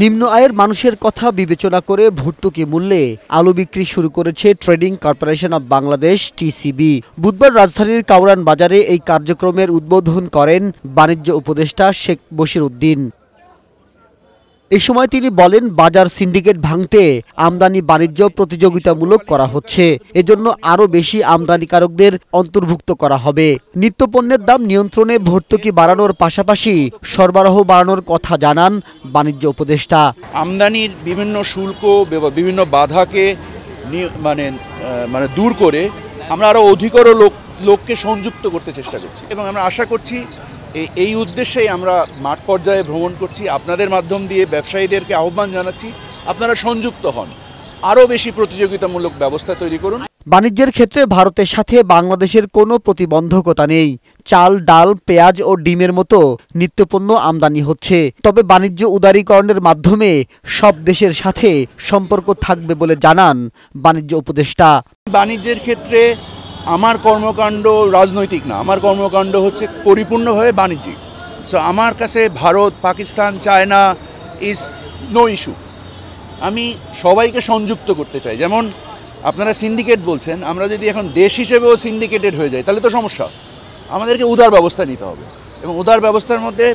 নিম্ন আয়ের মানুষের কথা বিবেচনা করে ভর্তুকি মূল্যে আলু বিক্রি শুরু করেছে trading corporation of Bangladesh TCB. বুধবার রাজধানীর কাউরান বাজারে এই কার্যক্রমের উদ্বোধন করেন বাণিজ্য উপদেষ্টা শেখ বশির উদ্দিন। এই সময় তিনি বলেন, বাজার সিন্ডিকেট ভাঙতে আমদানি বাণিজ্য প্রতিযোগিতামূলক করা হচ্ছে। এজন্য আরও বেশি আমদানিকারকদের অন্তর্ভুক্ত করা হবে। নিত্যপণ্যের দাম নিয়ন্ত্রণে ভর্তুকি বাড়ানোর পাশাপাশি সরবরাহ বাড়ানোর কথা জানান বাণিজ্য উপদেষ্টা। আমদানির বিভিন্ন শুল্ক, বিভিন্ন বাধাকে মানে দূর করে আমরা আরও অধিকতর লোককে সংযুক্ত করতে চেষ্টা করছি এবং আমরা আশা করছি এই উদ্দেশ্যেই আমরা মাঠ পর্যায়ে ভ্রমণ করছি। আপনাদের মাধ্যম দিয়ে ব্যবসায়ীদেরকে আহ্বান জানাচ্ছি, আপনারা সংযুক্ত হন, আরও বেশি প্রতিযোগিতামূলক ব্যবস্থা তৈরি করুন। বাণিজ্যের ক্ষেত্রে ভারতের সাথে বাংলাদেশের কোনো প্রতিবন্ধকতা নেই। চাল, ডাল, পেঁয়াজ ও ডিমের মতো নিত্যপণ্য আমদানি হচ্ছে। তবে বাণিজ্য উদারীকরণের মাধ্যমে সব দেশের সাথে সম্পর্ক থাকবে বলে জানান বাণিজ্য উপদেষ্টা। বাণিজ্যের ক্ষেত্রে আমার কর্মকাণ্ড রাজনৈতিক না, আমার কর্মকাণ্ড হচ্ছে পরিপূর্ণভাবে বাণিজ্যিক। সো আমার কাছে Bharat, Pakistan, China is no issue. আমি সবাইকে সংযুক্ত করতে চাই। যেমন আপনারা সিন্ডিকেট বলছেন, আমরা যদি এখন দেশ হিসেবেও সিন্ডিকেটেড হয়ে যাই তাহলে তো সমস্যা। আমাদেরকে উদার ব্যবস্থা নিতে হবে এবং উদার ব্যবস্থার মধ্যে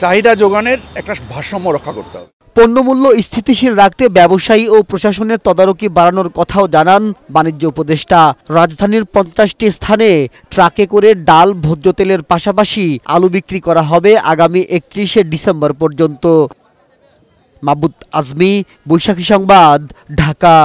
চাহিদা যোগানের একটা ভারসাম্য রক্ষা করতে হবে। পণ্যমূল্য স্থিতিশীল রাখতে ব্যবসায়ী ও প্রশাসনের তদারকি বাড়ানোর কথাও জানান বাণিজ্য উপদেষ্টা। রাজধানীর 50টি স্থানে ট্রাকে করে ডাল, ভোজ্য তেলের পাশাপাশি আলু বিক্রি করা হবে আগামী 31শে ডিসেম্বর পর্যন্ত। মাহবুব আজমি, বৈশাখী সংবাদ, ঢাকা।